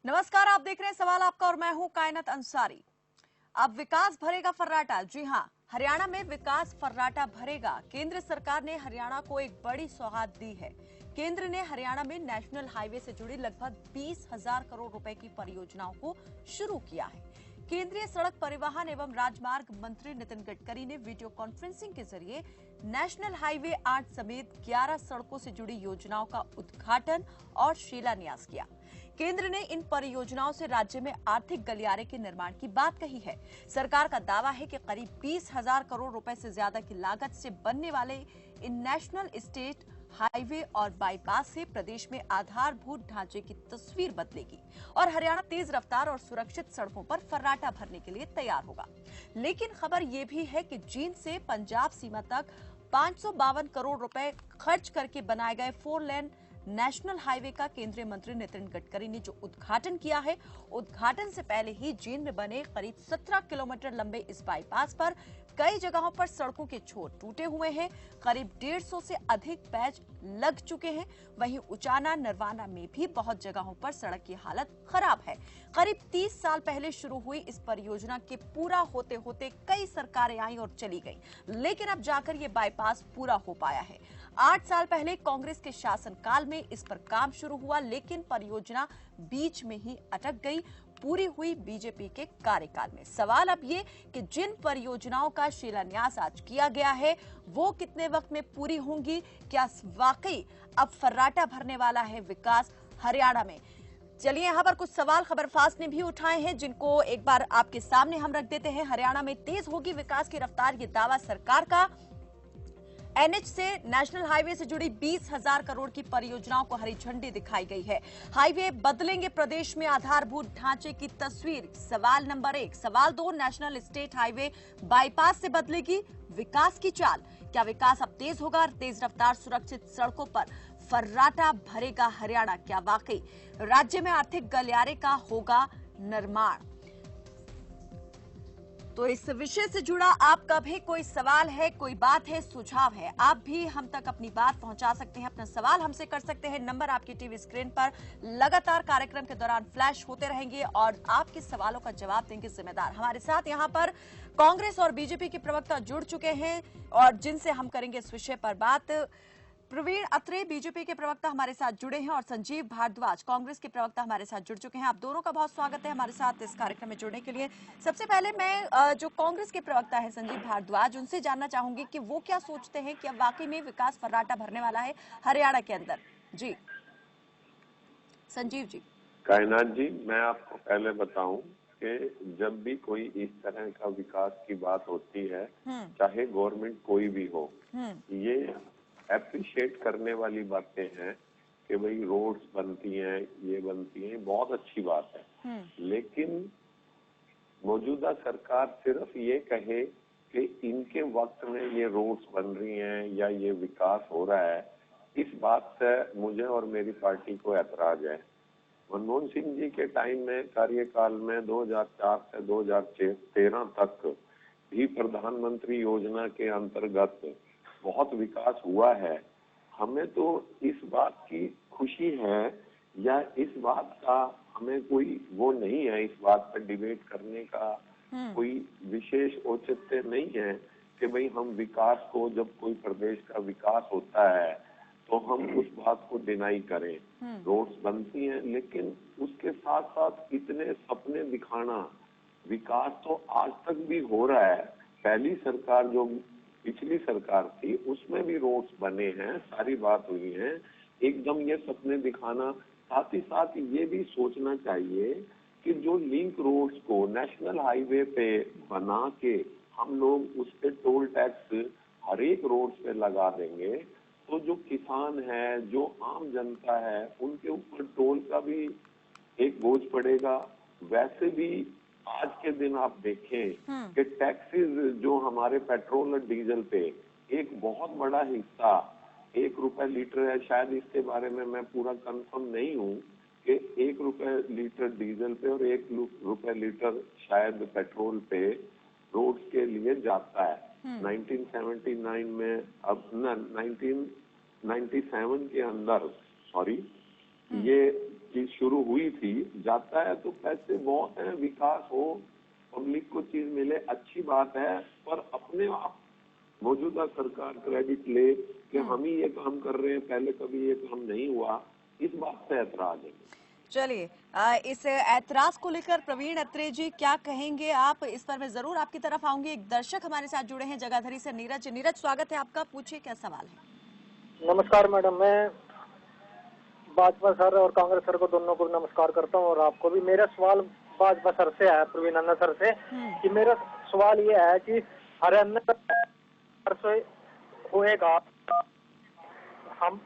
नमस्कार, आप देख रहे हैं सवाल आपका और मैं हूं कायनात अंसारी। अब विकास भरेगा फर्राटा। जी हां, हरियाणा में विकास फर्राटा भरेगा। केंद्र सरकार ने हरियाणा को एक बड़ी सौगात दी है। केंद्र ने हरियाणा में नेशनल हाईवे से जुड़ी लगभग 20,000 करोड़ रुपए की परियोजनाओं को शुरू किया है। केंद्रीय सड़क परिवहन एवं राजमार्ग मंत्री नितिन गडकरी ने वीडियो कॉन्फ्रेंसिंग के जरिए नेशनल हाईवे 8 समेत 11 सड़कों से जुड़ी योजनाओं का उद्घाटन और शिलान्यास किया। केंद्र ने इन परियोजनाओं से राज्य में आर्थिक गलियारे के निर्माण की बात कही है। सरकार का दावा है कि करीब 20,000 करोड़ रुपए से ज्यादा की लागत से बनने वाले इन नेशनल स्टेट हाईवे और बाईपास से प्रदेश में आधारभूत ढांचे की तस्वीर बदलेगी और हरियाणा तेज रफ्तार और सुरक्षित सड़कों पर फर्राटा भरने के लिए तैयार होगा। लेकिन खबर यह भी है कि जींद से पंजाब सीमा तक 552 करोड़ रुपए खर्च करके बनाए गए 4 लेन नेशनल हाईवे का केंद्रीय मंत्री नितिन गडकरी ने जो उद्घाटन किया है, उद्घाटन से पहले ही जींद में बने करीब 17 किलोमीटर लंबे इस बाईपास पर कई जगहों पर सड़कों के छोर टूटे हुए हैं। करीब 150 से अधिक पैच लग चुके हैं। वहीं उचाना नरवाना में भी बहुत जगहों पर सड़क की हालत खराब है। करीब 30 साल पहले शुरू हुई इस परियोजना के पूरा होते होते कई सरकारें आई और चली गई, लेकिन अब जाकर ये बाईपास पूरा हो पाया है। 8 साल पहले कांग्रेस के शासनकाल में इस पर काम शुरू हुआ, लेकिन परियोजना बीच में ही अटक गई। पूरी हुई बीजेपी के कार्यकाल में। सवाल अब ये कि जिन परियोजनाओं का शिलान्यास आज किया गया है, वो कितने वक्त में पूरी होंगी? क्या वाकई अब फर्राटा भरने वाला है विकास हरियाणा में? चलिए, यहां पर कुछ सवाल खबरफाज ने भी उठाए हैं, जिनको एक बार आपके सामने हम रख देते हैं। हरियाणा में तेज होगी विकास की रफ्तार, ये दावा सरकार का। एनएच से नेशनल हाईवे से जुड़ी 20,000 करोड़ की परियोजनाओं को हरी झंडी दिखाई गई है। हाईवे बदलेंगे प्रदेश में आधारभूत ढांचे की तस्वीर, सवाल नंबर 1। सवाल 2, नेशनल स्टेट हाईवे बाईपास से बदलेगी विकास की चाल। क्या विकास अब तेज होगा? तेज रफ्तार सुरक्षित सड़कों पर फर्राटा भरेगा हरियाणा। क्या वाकई राज्य में आर्थिक गलियारे का होगा निर्माण? तो इस विषय से जुड़ा आपका भी कोई सवाल है, कोई बात है, सुझाव है, आप भी हम तक अपनी बात पहुंचा सकते हैं। अपना सवाल हमसे कर सकते हैं। नंबर आपकी टीवी स्क्रीन पर लगातार कार्यक्रम के दौरान फ्लैश होते रहेंगे और आपके सवालों का जवाब देंगे जिम्मेदार। हमारे साथ यहां पर कांग्रेस और बीजेपी के प्रवक्ता जुड़ चुके हैं और जिनसे हम करेंगे इस विषय पर बात। प्रवीण अत्रे बीजेपी के प्रवक्ता हमारे साथ जुड़े हैं और संजीव भारद्वाज कांग्रेस के प्रवक्ता हमारे साथ जुड़ चुके हैं। आप दोनों का बहुत स्वागत है हमारे साथ इस कार्यक्रम में जुड़ने के लिए। सबसे पहले मैं जो कांग्रेस के प्रवक्ता है संजीव भारद्वाज, उनसे जानना चाहूंगी कि वो क्या सोचते हैं कि अब वाकई में विकास फर्राटा भरने वाला है हरियाणा के अंदर। जी संजीव जी। कायनात जी, मैं आपको पहले बताऊं कि जब भी कोई इस तरह का विकास की बात होती है, चाहे गवर्नमेंट कोई भी हो, ये एप्रिशिएट करने वाली बातें हैं कि भाई रोड्स बनती हैं, ये बनती हैं, बहुत अच्छी बात है। लेकिन मौजूदा सरकार सिर्फ ये कहे कि इनके वक्त में ये रोड्स बन रही हैं या ये विकास हो रहा है, इस बात से मुझे और मेरी पार्टी को ऐतराज है। मनमोहन सिंह जी के टाइम में कार्यकाल में 2004 से 2013 तक भी प्रधानमंत्री योजना के अंतर्गत बहुत विकास हुआ है। हमें तो इस बात की खुशी है या इस बात का हमें कोई वो नहीं है, इस बात पर डिबेट करने का कोई विशेष औचित्य नहीं है कि भाई हम विकास को, जब कोई प्रदेश का विकास होता है तो हम उस बात को डिनाई करें। रोड्स बनती हैं, लेकिन उसके साथ साथ इतने सपने दिखाना, विकास तो आज तक भी हो रहा है। पहली सरकार जो पिछली सरकार थी उसमें भी रोड्स बने हैं, सारी बात हुई है। एकदम ये सपने दिखाना, साथ ही साथ ये भी सोचना चाहिए कि जो लिंक रोड्स को नेशनल हाईवे पे बना के हम लोग उस पे टोल टैक्स हर एक रोड्स पे लगा देंगे तो जो किसान है, जो आम जनता है, उनके ऊपर टोल का भी एक बोझ पड़ेगा। वैसे भी आज के दिन आप देखें कि टैक्सेस जो हमारे पेट्रोल और डीजल पे एक बहुत बड़ा हिस्सा 1 रुपए लीटर है, शायद इसके बारे में मैं पूरा कंफर्म नहीं हूँ कि 1 रुपए लीटर डीजल पे और 1 रुपए लीटर शायद पेट्रोल पे रोड्स के लिए जाता है। 1979 में, अब ना 1997 के अंदर, सॉरी, ये चीज शुरू हुई थी, जाता है तो पैसे बहुत हैं, विकास हो, पब्लिक को चीज मिले, अच्छी बात है, पर अपने आप मौजूदा सरकार क्रेडिट ले कि हम ही ये काम कर रहे हैं, पहले कभी ये काम नहीं हुआ, इस बात से ऐतराज है। चलिए, इस ऐतराज को लेकर प्रवीण अत्रे जी क्या कहेंगे आप, इस पर मैं जरूर आपकी तरफ आऊंगी। एक दर्शक हमारे साथ जुड़े हैं जगाधरी से, नीरज। नीरज, स्वागत है आपका, पूछिए क्या सवाल है। नमस्कार मैडम, मैं भाजपा सर और कांग्रेस सर को दोनों को नमस्कार करता हूं और आपको भी। मेरा सवाल भाजपा सर से है, प्रवीण अन्ना सर से, कि मेरा सवाल ये है कि हरियाणा से होएगा,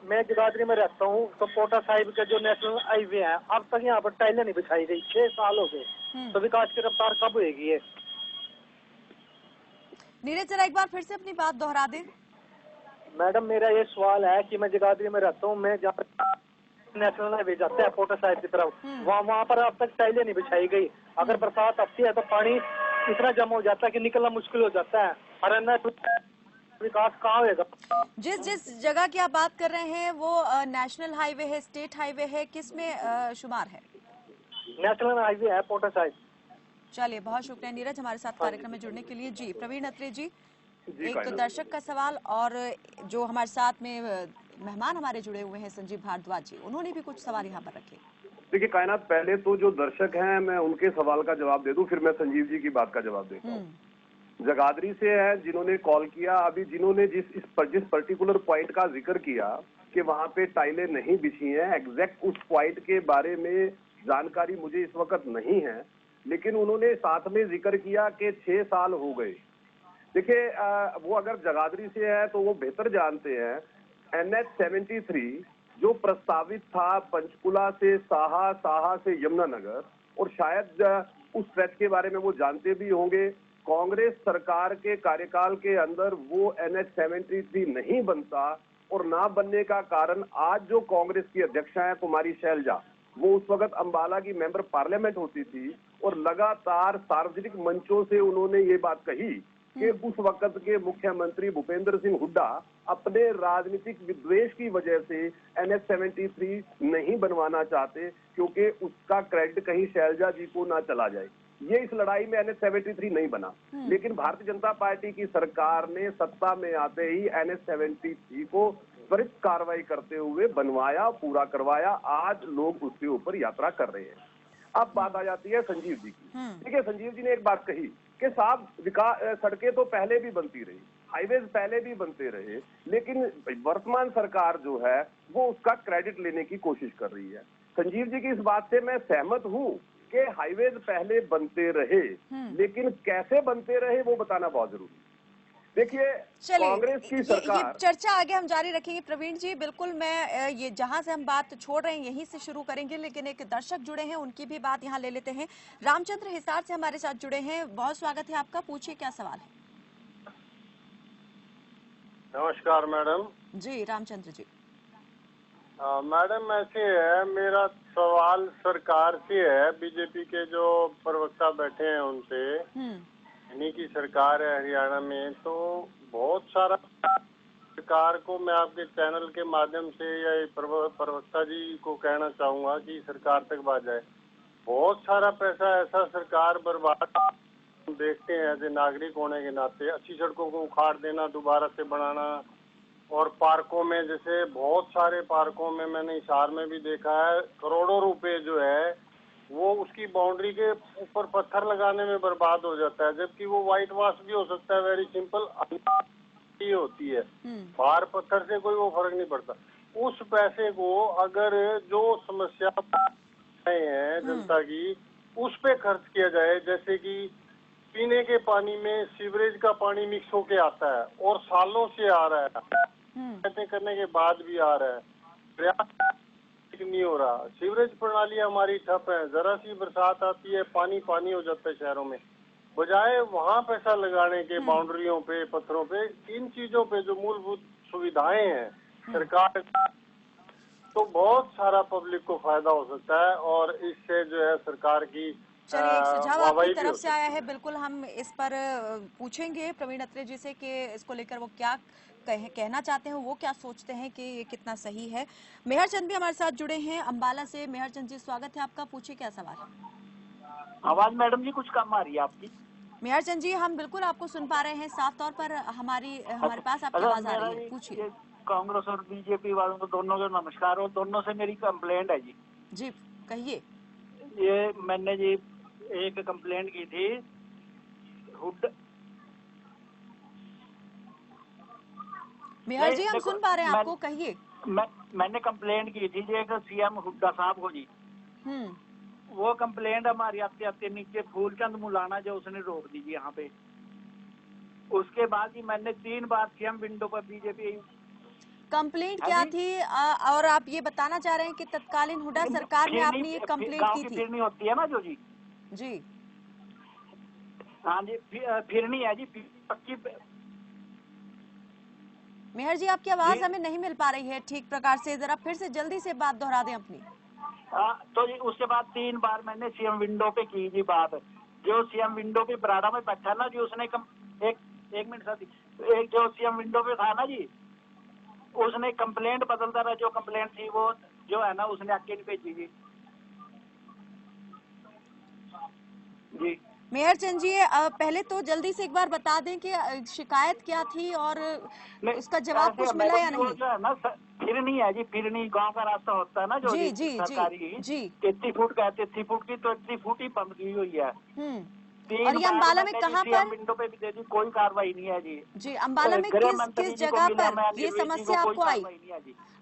मैं जगाधरी में रहता हूँ, तो पोटा साहिब के जो नेशनल हाईवे है, अब तक यहाँ पर टाइलें नहीं बिछाई गई, 6 साल हो गए, तो विकास की रफ्तार कब होगी ये? नीरज, जरा एक बार फिर से अपनी बात दोहरा दें। मैडम, मेरा ये सवाल है कि मैं जगाधरी में रहता हूँ, मैं जहाँ नेशनल हाईवे जाते हैं पोटा साहिब की तरफ, वहाँ पर अब तक टाइलें नहीं बिछाई गई। अगर बरसात आती है तो पानी इतना जमा हो जाता है कि निकलना मुश्किल हो जाता है। हरियाणा विकास कहाँ होगा? जिस जगह की आप बात कर रहे हैं वो नेशनल हाईवे है, स्टेट हाईवे है, किस में शुमार है? नेशनल हाईवे है पोटा साहिब। चलिए, बहुत शुक्रिया नीरज हमारे साथ कार्यक्रम में जुड़ने के लिए। जी प्रवीण अत्रे जी, एक दर्शक का सवाल, और जो हमारे साथ में मेहमान हमारे जुड़े हुए हैं संजीव भारद्वाज जी, उन्होंने भी कुछ सवाल यहाँ पर रखे। देखिए कायनात, पहले तो जो दर्शक हैं मैं उनके सवाल का जवाब दे दूं, फिर मैं संजीव जी की बात का जवाब देता हूँ। जगाधरी से है जिन्होंने कॉल किया, अभी जिन्होंने जिस पर्टिकुलर पॉइंट का जिक्र किया कि वहां पे टाइलें नहीं बिछी हैं, एग्जैक्ट उस पॉइंट के बारे में जानकारी मुझे इस वक्त नहीं है, लेकिन उन्होंने साथ में जिक्र किया कि 6 साल हो गए। देखिए वो अगर जगाधरी से है तो वो बेहतर जानते हैं, NH-73 जो प्रस्तावित था पंचकुला से साहा, साहा से यमुनानगर, और शायद उस स्ट्रेच के बारे में वो जानते भी होंगे। कांग्रेस सरकार के कार्यकाल के अंदर वो NH-73 नहीं बनता, और ना बनने का कारण आज जो कांग्रेस की अध्यक्षा है कुमारी शैलजा, वो उस वक्त अंबाला की मेंबर पार्लियामेंट होती थी, और लगातार सार्वजनिक मंचों से उन्होंने ये बात कही कि उस वक्त के मुख्यमंत्री भूपेंद्र सिंह हुड्डा अपने राजनीतिक विद्वेष की वजह से NH-73 नहीं बनवाना चाहते, क्योंकि उसका क्रेडिट कहीं शैलजा जी को ना चला जाए। ये इस लड़ाई में NH-73 नहीं बना, लेकिन भारतीय जनता पार्टी की सरकार ने सत्ता में आते ही NH-73 को त्वरित कार्रवाई करते हुए बनवाया, पूरा करवाया। आज लोग उसके ऊपर यात्रा कर रहे हैं। अब बात आ जाती है संजीव जी की। देखिए, संजीव जी ने एक बात कही कि साहब विकास, सड़कें तो पहले भी बनती रही, हाईवेज पहले भी बनते रहे, लेकिन वर्तमान सरकार जो है वो उसका क्रेडिट लेने की कोशिश कर रही है। संजीव जी की इस बात से मैं सहमत हूँ कि हाईवेज पहले बनते रहे, लेकिन कैसे बनते रहे वो बताना बहुत जरूरी है। देखिए, कांग्रेस की सरकार, ये चर्चा आगे हम जारी रखेंगे प्रवीण जी, बिल्कुल। मैं ये जहां से हम बात छोड़ रहे हैं यहीं से शुरू करेंगे, लेकिन एक दर्शक जुड़े हैं, उनकी भी बात यहां ले लेते हैं। रामचंद्र हिसार से हमारे साथ जुड़े हैं, बहुत स्वागत है आपका, पूछिए क्या सवाल है। नमस्कार मैडम जी रामचंद्र जी। मैडम ऐसे है, मेरा सवाल सरकार से है, बीजेपी के जो प्रवक्ता बैठे हैं उनसे। इन्हीं की सरकार है हरियाणा में, तो बहुत सारा सरकार को मैं आपके चैनल के माध्यम से या प्रवक्ता जी को कहना चाहूंगा कि सरकार तक बात जाए। बहुत सारा पैसा ऐसा सरकार बर्बाद देखते हैं एज ए नागरिक होने के नाते। अच्छी सड़कों को उखाड़ देना, दोबारा से बनाना, और पार्कों में, जैसे बहुत सारे पार्कों में मैंने हिसार में भी देखा है, करोड़ों रुपए जो है वो उसकी बाउंड्री के ऊपर पत्थर लगाने में बर्बाद हो जाता है, जबकि वो व्हाइट वॉश भी हो सकता है, वेरी सिंपल ही होती है। बाहर पत्थर से कोई वो फर्क नहीं पड़ता। उस पैसे को अगर जो समस्या है जनता की, उस पे खर्च किया जाए, जैसे कि पीने के पानी में सीवरेज का पानी मिक्स होके आता है और सालों से आ रहा है, करने के बाद भी आ रहा है, प्रयास नहीं हो रहा। सीवरेज प्रणाली हमारी ठप है, जरा सी बरसात आती है पानी पानी हो जाता है शहरों में, बजाय वहाँ पैसा लगाने के बाउंड्रियों पे, पत्थरों पे, इन चीजों पे जो मूलभूत सुविधाएं हैं सरकार, तो बहुत सारा पब्लिक को फायदा हो सकता है, और इससे जो है सरकार की। चलिए, एक सुझाव आपकी तरफ से आया है, बिल्कुल हम इस पर पूछेंगे प्रवीण अत्रे जी से कि इसको लेकर वो क्या कहना चाहते हैं, वो क्या सोचते हैं कि ये कितना सही है। मेहर चंद भी हमारे साथ जुड़े हैं अम्बाला से। मेहर चंद जी, स्वागत है आपका, पूछिए क्या सवाल। आवाज मैडम जी कुछ कम आ रही है आपकी। मेहर चंद जी, हम बिल्कुल आपको सुन पा रहे हैं साफ तौर पर, हमारे पास आपकी आवाज आ रही है, पूछिए। कांग्रेस और बीजेपी वालों को दोनों को नमस्कार, और दोनों से मेरी कंप्लेंट है जी। जी कहिए। ये मैंने जी एक कंप्लेंट की थी हुड। मेहर जी, हम सुन पा रहे हैं आपको, कहिए। मैंने कंप्लेंट की थी जी एक सीएम हुड्डा साहब को जी। वो कंप्लेंट हमारी आते आते नीचे फूलचंद मुलाना जो उसने रोक दी जी यहाँ पे। उसके बाद ही मैंने 3 बार सीएम विंडो पर बीजेपी कंप्लेंट क्या थी, और आप ये बताना चाह रहे हैं कि तत्कालीन हुड्डा सरकार में आपने ये कंप्लेंट की थी? फिरनी होती है ना जो जी। जी हाँ जी, फिरनी है जी पक्की। मेहर जी, आपकी आवाज हमें नहीं मिल पा रही है ठीक प्रकार से, जरा फिर से जल्दी से बात दोहरा दें अपनी। तो जी उसके बाद 3 बार मैंने सीएम विंडो पे की जी बात। जो सीएम विंडो पे बराड़ा में बैठा ना जी, उसने एक मिनट साथी, एक जो सीएम विंडो पे था ना जी, उसने कंप्लेंट बदलता रहा। जो कंप्लेंट थी वो जो है ना उसने आके नहीं भेजी जी। जी मेहर चंद जी, पहले तो जल्दी से एक बार बता दें कि शिकायत क्या थी और उसका जवाब कुछ मिला या नहीं? जो है ना फिरनी है जी, फिरनी गांव का रास्ता होता है ना जो जी जी सरकारी जी 33 फुट का, 33 फुट की तो 33 फुट ही बंद की हुई है। और ये अम्बाला में कहाँ पर? विंडो पे भी दे दी, कोई कार्रवाई नहीं है जी। जी, अम्बाला में किस जगह पर ये समस्या आपको आई?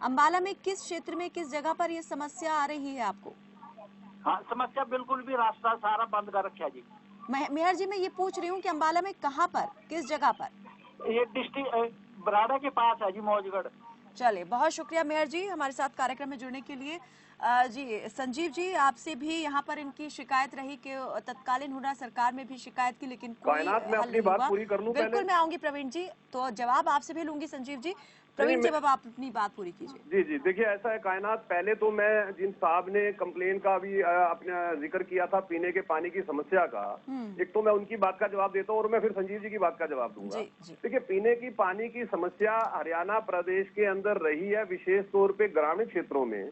अम्बाला में किस क्षेत्र में, किस जगह पर ये समस्या आ रही है आपको? हाँ, समस्या बिल्कुल भी रास्ता सारा बंद कर रखा है जी। मेहर जी, मैं ये पूछ रही हूँ कि अम्बाला में कहाँ पर, किस जगह पर? ये डिस्ट्रिक्ट बराड़ा के पास है जी, मौजगढ़। चलिए, बहुत शुक्रिया मेहर जी हमारे साथ कार्यक्रम में जुड़ने के लिए। जी संजीव जी, आपसे भी यहाँ पर इनकी शिकायत रही कि तत्कालीन हुड्डा सरकार में भी शिकायत की, लेकिन कोई मैं अपनी बात पूरी कर लूं पहले? बिल्कुल, मैं आऊंगी प्रवीण जी, तो जवाब आपसे भी लूंगी संजीव जी। प्रवीण जी, अब आप अपनी बात पूरी कीजिए। जी जी, देखिए ऐसा है कायनात, पहले तो मैं जिन साहब ने कंप्लेन का भी अपना जिक्र किया था पीने के पानी की समस्या का, एक तो मैं उनकी बात का जवाब देता हूँ और मैं फिर संजीव जी की बात का जवाब दूंगा। देखिए, पीने की पानी की समस्या हरियाणा प्रदेश के अंदर रही है, विशेष तौर पे ग्रामीण क्षेत्रों में,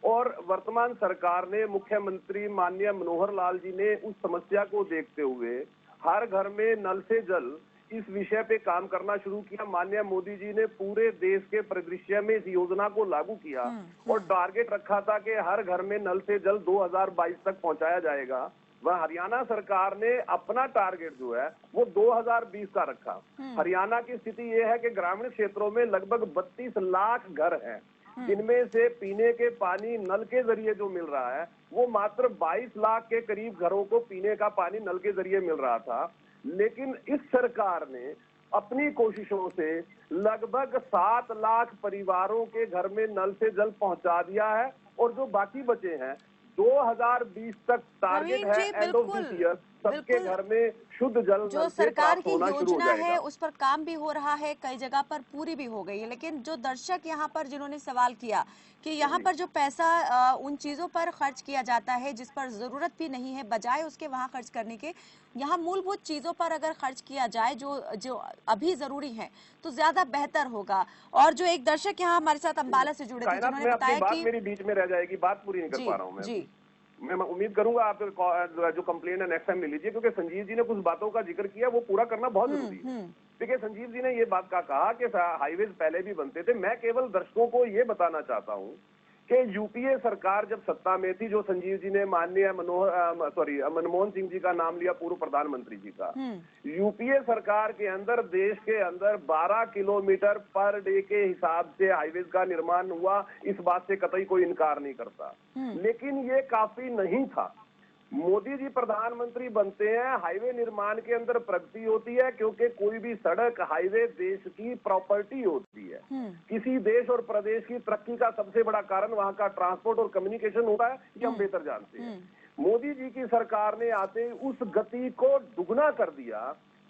और वर्तमान सरकार ने, मुख्यमंत्री माननीय मनोहर लाल जी ने उस समस्या को देखते हुए हर घर में नल से जल इस विषय पे काम करना शुरू किया। माननीय मोदी जी ने पूरे देश के परिदृश्य में इस योजना को लागू किया और टारगेट रखा था कि हर घर में नल से जल 2022 तक पहुंचाया जाएगा। वह हरियाणा सरकार ने अपना टारगेट जो है वो 2020 का रखा। हरियाणा की स्थिति ये है कि ग्रामीण क्षेत्रों में लगभग 32 लाख घर हैं, जिनमें से पीने के पानी नल के जरिए जो मिल रहा है वो मात्र 22 लाख के करीब घरों को पीने का पानी नल के जरिए मिल रहा था। लेकिन इस सरकार ने अपनी कोशिशों से लगभग 7 लाख परिवारों के घर में नल से जल पहुंचा दिया है, और जो बाकी बचे हैं 2020 तक टारगेट है एंड ऑफ दिस ईयर सबके घर में शुद्ध जल जो सरकार की योजना है उस पर काम भी हो रहा है, कई जगह पर पूरी भी हो गई है। लेकिन जो दर्शक यहाँ पर जिन्होंने सवाल किया कि यहाँ पर जो पैसा उन चीजों पर खर्च किया जाता है जिस पर जरूरत भी नहीं है, बजाय उसके वहाँ खर्च करने के यहाँ मूलभूत चीजों पर अगर खर्च किया जाए जो अभी जरूरी है तो ज्यादा बेहतर होगा। और जो एक दर्शक यहाँ हमारे साथ अम्बाला से जुड़े थे जिन्होंने बताया कि मेरी बीच में रह जाएगी, बात पूरी नहीं कर पा रहा हूँ मैं उम्मीद करूंगा आप जो कंप्लेन है नेक्स्ट टाइम ले लीजिए, क्योंकि संजीव जी ने कुछ बातों का जिक्र किया वो पूरा करना बहुत जरूरी है। देखिए, संजीव जी ने ये बात का कहा कि हाईवेज पहले भी बनते थे। मैं केवल दर्शकों को ये बताना चाहता हूँ कि यूपीए सरकार जब सत्ता में थी, जो संजीव जी ने माननीय मनमोहन सिंह जी का नाम लिया, पूर्व प्रधानमंत्री जी का, यूपीए सरकार के अंदर देश के अंदर 12 किलोमीटर पर डे के हिसाब से हाईवेज का निर्माण हुआ। इस बात से कतई कोई इनकार नहीं करता, लेकिन ये काफी नहीं था। मोदी जी प्रधानमंत्री बनते हैं, हाईवे निर्माण के अंदर प्रगति होती है, क्योंकि कोई भी सड़क हाईवे देश की प्रॉपर्टी होती है। किसी देश और प्रदेश की तरक्की का सबसे बड़ा कारण वहां का ट्रांसपोर्ट और कम्युनिकेशन होता है, ये हम बेहतर जानते हैं। मोदी जी की सरकार ने आते ही उस गति को दुगना कर दिया।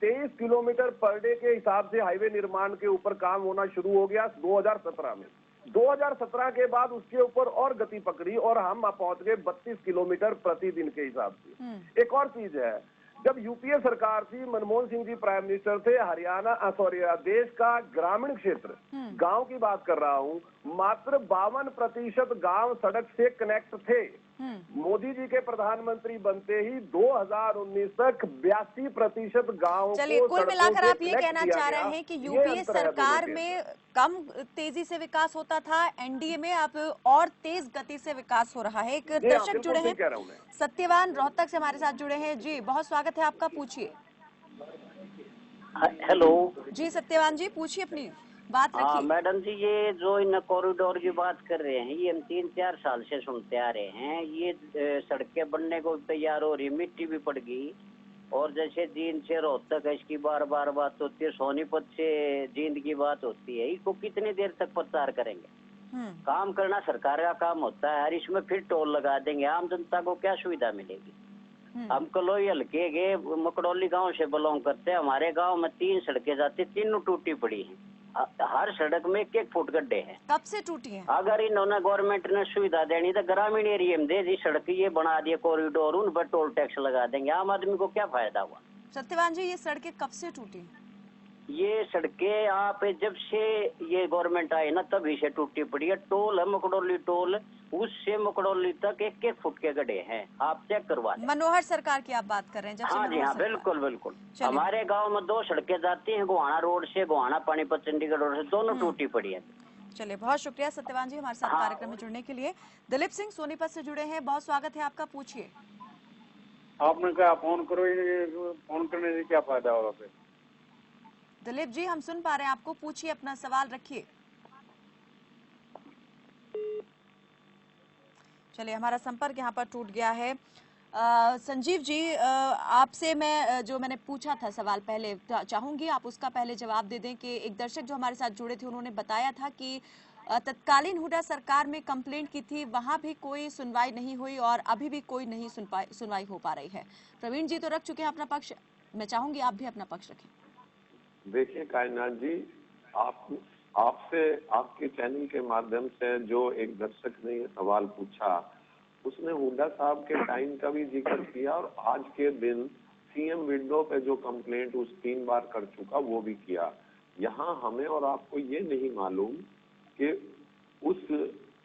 23 किलोमीटर पर डे के हिसाब से हाईवे निर्माण के ऊपर काम होना शुरू हो गया 2017 में। 2017 के बाद उसके ऊपर और गति पकड़ी और हम पहुंच गए 32 किलोमीटर प्रतिदिन के हिसाब से। एक और चीज है, जब यूपीए सरकार थी, मनमोहन सिंह जी प्राइम मिनिस्टर थे, देश का ग्रामीण क्षेत्र, गांव की बात कर रहा हूं, मात्र 52% गांव सड़क से कनेक्ट थे। मोदी जी के प्रधानमंत्री बनते ही 2019 तक 82% गाँव चलिए, कुल मिलाकर आप ये कहना चाह रहे हैं कि यूपीए सरकार में कम तेजी से विकास होता था, एनडीए में अब और तेज गति से विकास हो रहा है। एक दर्शक जुड़े हैं, सत्यवान रोहतक से हमारे साथ जुड़े हैं। जी, बहुत स्वागत है आपका, पूछिए। हेलो जी सत्यवान जी, पूछिए, अपनी बात रखिए। मैडम जी, ये जो इन कॉरिडोर की बात कर रहे हैं, ये हम 3-4 साल से सुनते आ रहे हैं। ये सड़कें बनने को तैयार हो रही, मिट्टी भी पड़ गई, और जैसे जींद से रोहतक है, इसकी बार बार बात होती है, सोनीपत से जींद की बात होती है। इसको कितनी देर तक प्रचार करेंगे? काम करना सरकार का काम होता है, और इसमें फिर टोल लगा देंगे, आम जनता को क्या सुविधा मिलेगी? हम कलोई हल्के के मकड़ौली गांव से बिलोंग करते हैं। हमारे गांव में 3 सड़कें जाती, तीनों टूटी पड़ी हैं। हर सड़क में 1-1 फुट गड्ढे हैं। कब से टूटी है? अगर इन्होंने गवर्नमेंट ने सुविधा देनी तो ग्रामीण एरिया में दे दी, सड़क ये बना दिए कॉरिडोर, उन पर टोल टैक्स लगा देंगे, आम आदमी को क्या फायदा हुआ? सत्यवान जी, ये सड़कें कब से टूटी? ये सड़कें आप जब से ये गवर्नमेंट आई ना तभी से टूटी पड़ी है। टोल है मकड़ौली टोल, उससे मकड़ौली तक 1-1 फुट के गड्ढे हैं, आप चेक करवा लें। मनोहर सरकार की आप बात कर रहे हैं? जब हाँ जी हाँ, बिल्कुल बिल्कुल। हमारे गांव में 2 सड़कें जाती हैं, गोहाना रोड से, गोहाना पानीपत चंडीगढ़ रोड से, दोनों टूटी पड़ी है। चलिए, बहुत शुक्रिया सत्यवान जी हमारे साथ कार्यक्रम में जुड़ने के लिए। दिलीप सिंह सोनीपत से जुड़े हैं, बहुत स्वागत है आपका, पूछिए। आपने कहा फोन करो, फोन करने से क्या फायदा होगा फिर? दिलीप जी, हम सुन पा रहे हैं आपको, पूछिए, अपना सवाल रखिए। चलिए, हमारा संपर्क यहाँ पर टूट गया है। संजीव जी, आपसे मैं जो मैंने पूछा था सवाल पहले, चाहूंगी आप उसका पहले जवाब दे दें कि एक दर्शक जो हमारे साथ जुड़े थे उन्होंने बताया था कि तत्कालीन हुड्डा सरकार में कंप्लेंट की थी, वहां भी कोई सुनवाई नहीं हुई और अभी भी कोई नहीं सुनवाई हो पा रही है। प्रवीण जी तो रख चुके हैं अपना पक्ष, मैं चाहूंगी आप भी अपना पक्ष रखें। देखिए कायनात जी, आपसे आपके चैनल के माध्यम से जो एक दर्शक ने ये सवाल पूछा, उसने हुड्डा साहब के टाइम का भी जिक्र किया और आज के दिन सीएम विंडो पे जो कंप्लेंट उस 3 बार कर चुका वो भी किया। यहाँ हमें और आपको ये नहीं मालूम कि उस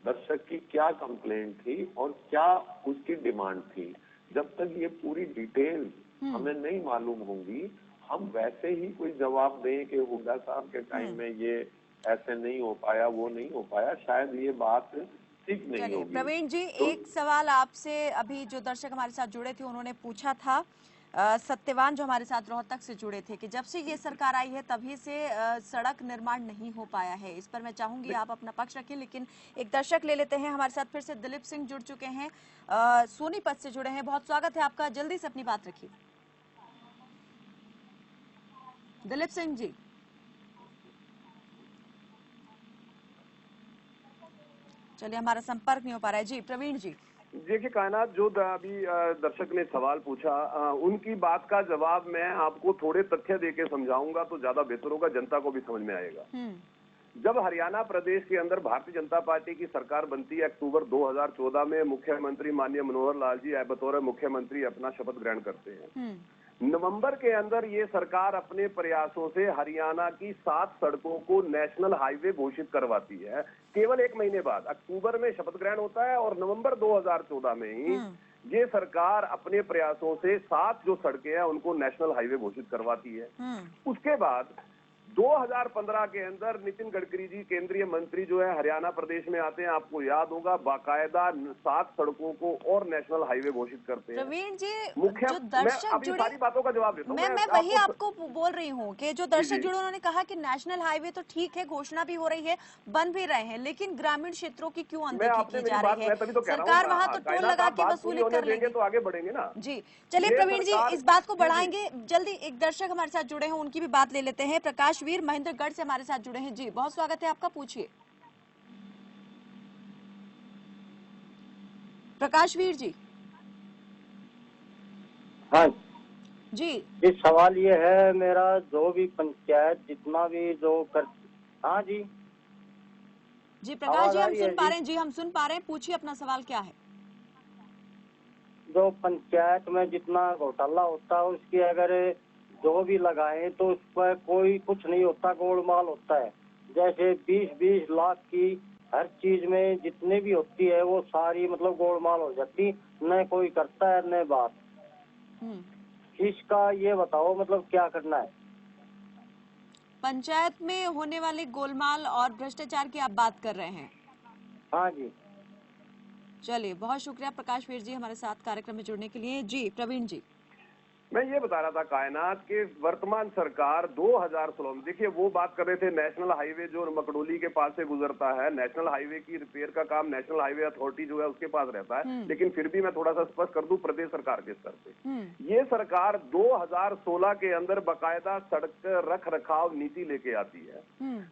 दर्शक की क्या कंप्लेंट थी और क्या उसकी डिमांड थी। जब तक ये पूरी डिटेल हमें नहीं मालूम होंगी, हम वैसे ही कोई जवाब दें कि हुड्डा साहब के टाइम में ये ऐसे नहीं हो पाया, वो नहीं हो पाया, शायद ये बात ठीक नहीं होगी। प्रवीण जी, एक सवाल आपसे, अभी जो दर्शक हमारे साथ जुड़े थे उन्होंने पूछा था, सत्यवान जो हमारे साथ रोहतक से जुड़े थे, कि जब से ये सरकार आई है तभी से सड़क निर्माण नहीं हो पाया है। इस पर मैं चाहूंगी आप अपना पक्ष रखें, लेकिन एक दर्शक ले लेते हैं हमारे साथ। फिर से दिलीप सिंह जुड़ चुके हैं, सोनीपत से जुड़े हैं, बहुत स्वागत है आपका, जल्दी से अपनी बात रखिए। दिलीप सिंह जी, चलिए हमारा संपर्क नहीं हो पा रहा है। जी प्रवीण जी। देखिए कायनात, जो अभी दर्शक ने सवाल पूछा, उनकी बात का जवाब मैं आपको थोड़े तथ्य देके समझाऊंगा तो ज्यादा बेहतर होगा, जनता को भी समझ में आएगा। जब हरियाणा प्रदेश के अंदर भारतीय जनता पार्टी की सरकार बनती है अक्टूबर 2014 में, मुख्यमंत्री माननीय मनोहर लाल जी बतौर मुख्यमंत्री अपना शपथ ग्रहण करते हैं। नवंबर के अंदर ये सरकार अपने प्रयासों से हरियाणा की 7 सड़कों को नेशनल हाईवे घोषित करवाती है। केवल 1 महीने बाद, अक्टूबर में शपथ ग्रहण होता है और नवंबर 2014 में ही ये सरकार अपने प्रयासों से 7 जो सड़कें हैं उनको नेशनल हाईवे घोषित करवाती है। उसके बाद 2015 के अंदर नितिन गडकरी जी केंद्रीय मंत्री जो है हरियाणा प्रदेश में आते हैं, आपको याद होगा, बाकायदा 7 सड़कों को और नेशनल हाईवे घोषित करते हैं। प्रवीण जी, मुख्य जो दर्शक जुड़े, सारी बातों का जवाब देता हूं। मैं वही आपको बोल रही हूँ कि जो दर्शक जुड़े उन्होंने कहा कि नेशनल हाईवे तो ठीक है, घोषणा भी हो रही है, बन भी रहे हैं, लेकिन ग्रामीण क्षेत्रों की क्यों अनदेखी की जा रही है? सरकार वहाँ तो टोल लगा के वसूली कर लेंगे तो आगे बढ़ेंगे ना। जी चलिए प्रवीण जी, इस बात को बढ़ाएंगे जल्दी। एक दर्शक हमारे साथ जुड़े हैं, उनकी भी बात ले लेते हैं। प्रकाश वीर महेंद्रगढ़ से हमारे साथ जुड़े हैं। जी बहुत स्वागत है आपका, पूछिए। प्रकाश वीर जी। हाँ जी, इस सवाल ये है मेरा, जो भी पंचायत जितना भी जो कर, हाँ जी जी प्रकाश जी, हम सुन पा रहे हैं। जी हम सुन पा रहे हैं, पूछिए अपना सवाल क्या है। जो पंचायत में जितना घोटाला होता है उसकी अगर जो भी लगाए तो उस पर कोई कुछ नहीं होता, गोलमाल होता है। जैसे 20-20 लाख की हर चीज में जितने भी होती है वो सारी मतलब गोलमाल हो जाती, न कोई करता है न बात। इसका ये बताओ मतलब क्या करना है? पंचायत में होने वाले गोलमाल और भ्रष्टाचार की आप बात कर रहे हैं? हाँ जी। चलिए, बहुत शुक्रिया प्रकाश वीर जी हमारे साथ कार्यक्रम में जुड़ने के लिए। जी प्रवीण जी। मैं ये बता रहा था कायनात के वर्तमान सरकार 2016 में, देखिए वो बात कर रहे थे नेशनल हाईवे जो मकड़ोली के पास से गुजरता है, नेशनल हाईवे की रिपेयर का काम नेशनल हाईवे अथॉरिटी जो है उसके पास रहता है, लेकिन फिर भी मैं थोड़ा सा स्पष्ट कर दूं प्रदेश सरकार के स्तर पे ये सरकार 2016 के अंदर बाकायदा सड़क रख रखाव नीति लेके आती है।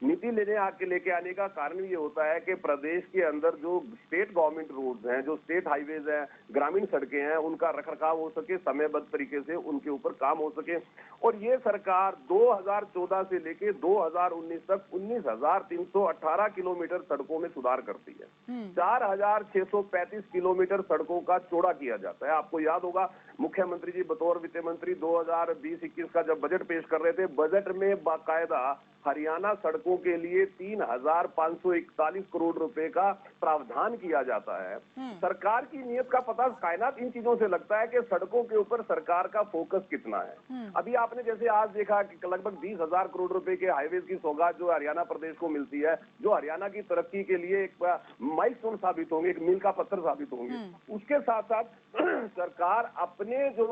नीति लेके आने का कारण ये होता है कि प्रदेश के अंदर जो स्टेट गवर्नमेंट रोड हैं, जो स्टेट हाईवेज हैं, ग्रामीण सड़कें हैं, उनका रख रखाव हो सके, समयबद्ध तरीके से उनके ऊपर काम हो सके। और ये सरकार 2014 से लेके 2019 तक 19,318 किलोमीटर सड़कों में सुधार करती है। 4,635 किलोमीटर सड़कों का चौड़ा किया जाता है। आपको याद होगा मुख्यमंत्री जी बतौर वित्त मंत्री 2020-21 का जब बजट पेश कर रहे थे, बजट में बाकायदा हरियाणा सड़कों के लिए 3,541 करोड़ रुपए का प्रावधान किया जाता है। सरकार की नीयत का पता कायनात इन चीजों से लगता है कि सड़कों के ऊपर सरकार का फोकस कितना है। अभी आपने जैसे आज देखा कि लगभग 20,000 करोड़ रुपए के हाईवेज की सौगात जो हरियाणा प्रदेश को मिलती है, जो हरियाणा की तरक्की के लिए एक माइलस्टोन साबित होंगे, एक मील का पत्थर साबित होंगे। उसके साथ साथ सरकार अपने जो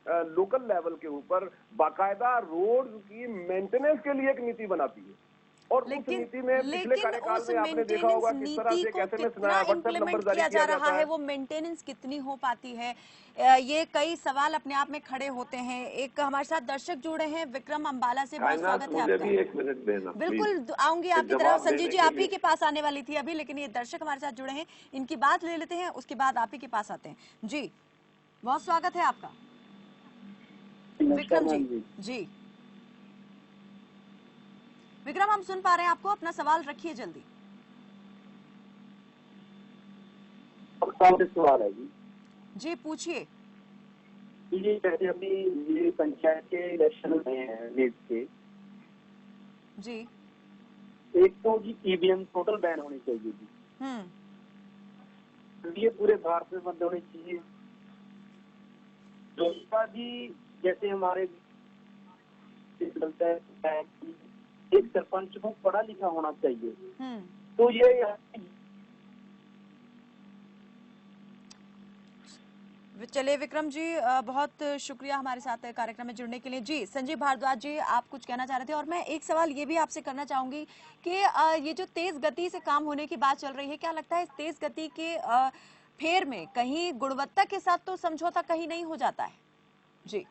लोकल लेवल के ऊपर बाकायदा रोड की मेंटेनेंस के लिए एक नीति बनाती है। और उस नीति में पिछले कार्यकाल में आपने देखा होगा किस तरह से कैसे इम्प्लीमेंट किया जा रहा है, वो मेंटेनेंस कितनी हो पाती है, ये कई सवाल अपने आप में खड़े होते हैं। एक हमारे साथ दर्शक जुड़े हैं विक्रम अंबाला से, बहुत स्वागत है आपका। 1 मिनट देना, बिल्कुल आऊंगी आपकी तरफ। संजीव जी आप ही के पास आने वाली थी अभी, लेकिन ये दर्शक हमारे साथ जुड़े हैं, इनकी बात ले लेते हैं, उसके बाद आप ही के पास आते हैं। जी बहुत स्वागत है आपका विक्रम जी। जी विक्रम, हम सुन पा रहे हैं आपको, अपना सवाल रखिए जल्दी। सवाल है जी पूछिए। ये जैसे अभी ये पंचायत के इलेक्शन में है लीड के जी, एक तो जी ईवीएम टोटल बैन होनी चाहिए जी, ये पूरे भारत में बंद होनी चाहिए। दूसरा जी जैसे हमारे चलता है एक सरपंच को पढ़ा लिखा होना चाहिए, तो ये चलिए विक्रम जी बहुत शुक्रिया हमारे साथ कार्यक्रम में जुड़ने के लिए। जी संजीव भारद्वाज जी आप कुछ कहना चाह रहे थे, और मैं एक सवाल ये भी आपसे करना चाहूंगी कि ये जो तेज गति से काम होने की बात चल रही है, क्या लगता है इस तेज गति के फेर में कहीं गुणवत्ता के साथ तो समझौता कहीं नहीं हो जाता है? जी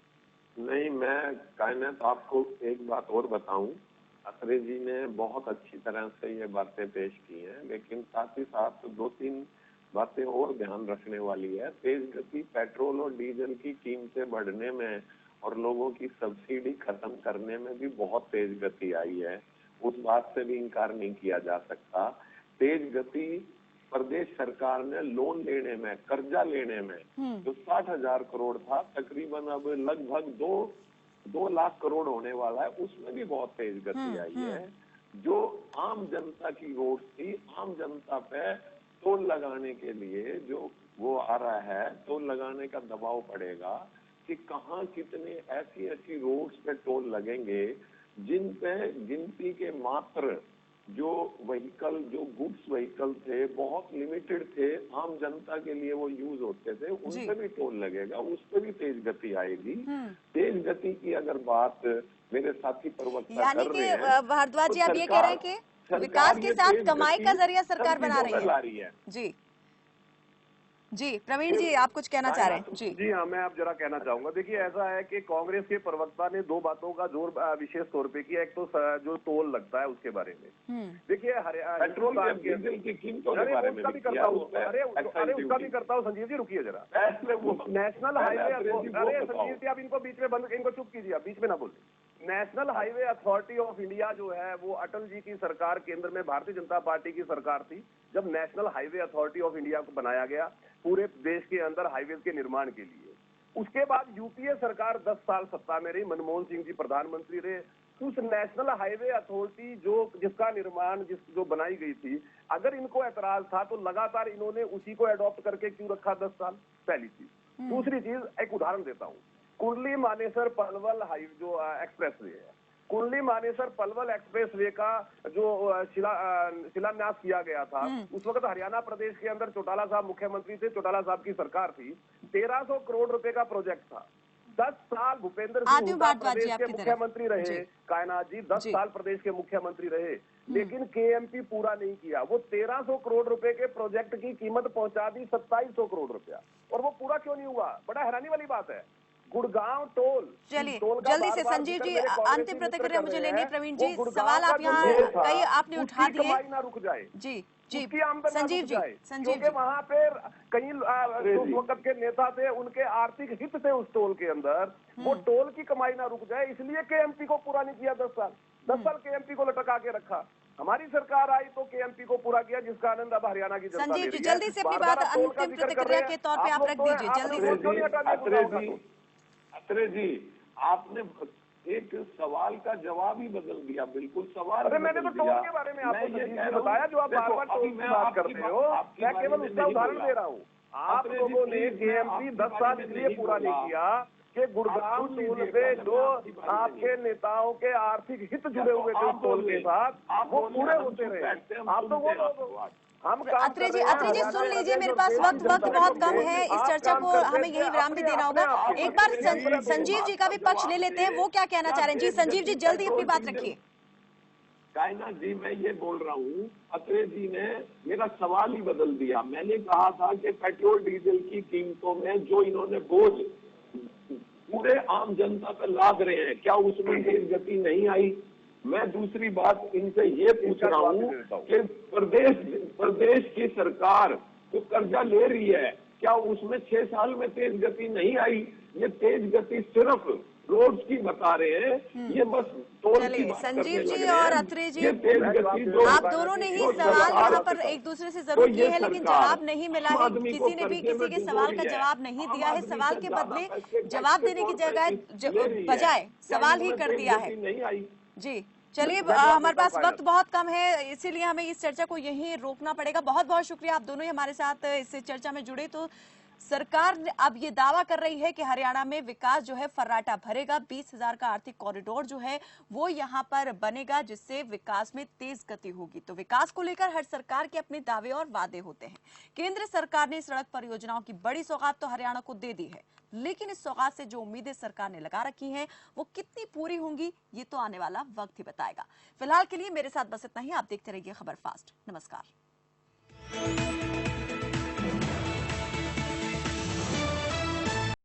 नहीं, मैं कायनात आपको एक बात और बताऊं, अखरे जी ने बहुत अच्छी तरह से ये बातें पेश की हैं, लेकिन साथ ही साथ 2-3 बातें और ध्यान रखने वाली है। तेज गति पेट्रोल और डीजल की कीमतें बढ़ने में और लोगों की सब्सिडी खत्म करने में भी बहुत तेज गति आई है, उस बात से भी इनकार नहीं किया जा सकता। तेज गति प्रदेश सरकार ने लोन लेने में, कर्जा लेने में जो 60,000 करोड़ था तकरीबन अब लगभग 2 लाख करोड़ होने वाला है, उसमें भी बहुत तेज गति आई है। जो आम जनता की रोड थी, आम जनता पे टोल लगाने के लिए जो वो आ रहा है, टोल लगाने का दबाव पड़ेगा कि कहाँ कितने ऐसी रोड्स पे टोल लगेंगे जिन पे गिनती के मात्र जो व्हीकल, जो गुड्स व्हीकल थे बहुत लिमिटेड थे, आम जनता के लिए वो यूज होते थे, उन पे भी टोल लगेगा, उस पे भी तेज गति आएगी। तेज गति की अगर बात मेरे साथी प्रवक्ता कर रहे हैं, भारद्वाज जी आप ये कह रहे हैं कि विकास के साथ कमाई का जरिया सरकार बना रही है। जी जी प्रवीण जी आप कुछ कहना चाह रहे हैं? जी हाँ, मैं आप जरा कहना चाहूंगा। देखिए ऐसा है कि कांग्रेस के प्रवक्ता ने 2 बातों का जोर विशेष तौर पे किया। एक तो जो टोल लगता है उसके बारे में, देखिए पेट्रोल डीजल की कीमतों के बारे में भी करता हूँ, अरे उसका भी करता हूँ। संजीव जी रुकिए जरा, नेशनल हाईवे, अरे संजीव जी आप इनको बीच में बंद, इनको चुप कीजिए, आप बीच में ना बोलिए। National highway authority of India जो है वो अटल जी की सरकार, केंद्र में भारतीय जनता पार्टी की सरकार थी जब national highway authority of India को बनाया गया पूरे देश के अंदर हाईवे के निर्माण के लिए। उसके बाद यूपीए सरकार 10 साल सत्ता में रही, मनमोहन सिंह जी प्रधानमंत्री रहे। उस नेशनल हाईवे अथॉरिटी जिसका निर्माण जो बनाई गई थी, अगर इनको ऐतराज था तो लगातार इन्होंने उसी को अडॉप्ट करके क्यों रखा 10 साल? पहली चीज। दूसरी चीज, एक उदाहरण देता हूँ, कुंडली मानेसर पलवल हाईवे जो एक्सप्रेसवे है, कुंडली मानेसर पलवल एक्सप्रेसवे का जो शिलान्यास किया गया था, उस वक्त हरियाणा प्रदेश के अंदर चौटाला साहब मुख्यमंत्री थे, चौटाला साहब की सरकार थी। 1300 करोड़ रुपए का प्रोजेक्ट था। 10 साल भूपेंद्र सिंह हुड्डा प्रदेश के मुख्यमंत्री रहे, कायनाथ जी 10 साल प्रदेश के मुख्यमंत्री रहे, लेकिन केएमपी पूरा नहीं किया। वो 1300 करोड़ रुपए के प्रोजेक्ट की कीमत पहुंचा दी 2700 करोड़ रुपया, और वो पूरा क्यों नहीं हुआ? बड़ा हैरानी वाली बात है। गुड़गांव टोल, चलिए जल्दी से संजीव जी अंतिम प्रतिक्रिया मुझे लेनी है। प्रवीण जी, सवाल आप यहाँ कई आपने उठा दिए, ना रुक जाए जी जी उसकी आमदनी संजीव जी, क्योंकि वहाँ पे कई उस वक्त के नेता थे, उनके आर्थिक हित थे उस टोल के अंदर, वो टोल की कमाई ना रुक जाए, इसलिए केएमपी को पूरा नहीं किया 10 साल केएमपी को लटका के रखा। हमारी सरकार आई तो केएमपी को पूरा किया, जिसका आनंद अब हरियाणा की जनता ले रही है। संजीव जी जल्दी से अपनी बात अंतिम प्रतिक्रिया के तौर पे आप रख दीजिए, जल्दी से। अत्रे जी, आपने एक सवाल का जवाब ही बदल दिया, बिल्कुल सवाल। अरे मैंने तो टोल के बारे में आपको बताया, जो आप बार बार टोल की बात करते हो, मैं केवल उसका उदाहरण दे रहा हूँ। आप लोगों ने केएमपी 10 साल इसलिए पूरा नहीं किया कि गुड़गांव टोल पे जो आपके नेताओं के आर्थिक हित जुड़े हुए थे उस टोल के साथ, वो पूरे होते रहे। आप तो वो अत्रे जी सुन लीजिए, मेरे पास वक्त बहुत कम है, इस चर्चा को हमें यही विराम भी देना होगा। एक बार संजीव जी का भी पक्ष ले लेते हैं, वो क्या कहना चाह रहे हैं। जी संजीव जी जल्दी अपनी बात रखिए। कायनाथ जी, मैं ये बोल रहा हूँ, अत्रे जी ने मेरा सवाल ही बदल दिया। मैंने कहा था कि पेट्रोल डीजल की कीमतों में जो इन्होंने बोझ पूरे आम जनता पर लाद रहे हैं, क्या उसमें तेज गति नहीं आई? मैं दूसरी बात इनसे ये पूछ रहा हूँ कि प्रदेश की सरकार जो कर्जा ले रही है, क्या उसमें 6 साल में तेज गति नहीं आई? ये तेज गति सिर्फ रोड्स की बता रहे हैं, ये बस टोल की बात संजीव करने जी लगे और हैं। अत्रे जी, ये तेज गति आप दोनों ने ही सवाल यहाँ पर एक दूसरे से जरूर किए हैं, लेकिन जवाब नहीं मिला है। किसी ने भी किसी के सवाल का जवाब नहीं दिया है। सवाल के बदले जवाब देने की बजाय सवाल ही कर दिया है। जी चलिए, हमारे पास वक्त बहुत कम है, इसीलिए हमें इस चर्चा को यहीं रोकना पड़ेगा। बहुत बहुत शुक्रिया, आप दोनों ही हमारे साथ इस चर्चा में जुड़े। तो सरकार अब ये दावा कर रही है कि हरियाणा में विकास जो है फर्राटा भरेगा। 20,000 का आर्थिक कॉरिडोर जो है वो यहाँ पर बनेगा, जिससे विकास में तेज गति होगी। तो विकास को लेकर हर सरकार के अपने दावे और वादे होते हैं। केंद्र सरकार ने सड़क परियोजनाओं की बड़ी सौगात तो हरियाणा को दे दी है, लेकिन इस सौगात से जो उम्मीदें सरकार ने लगा रखी हैं वो कितनी पूरी होंगी, ये तो आने वाला वक्त ही बताएगा। फिलहाल के लिए मेरे साथ बस इतना ही। आप देखते रहिए खबर फास्ट। नमस्कार।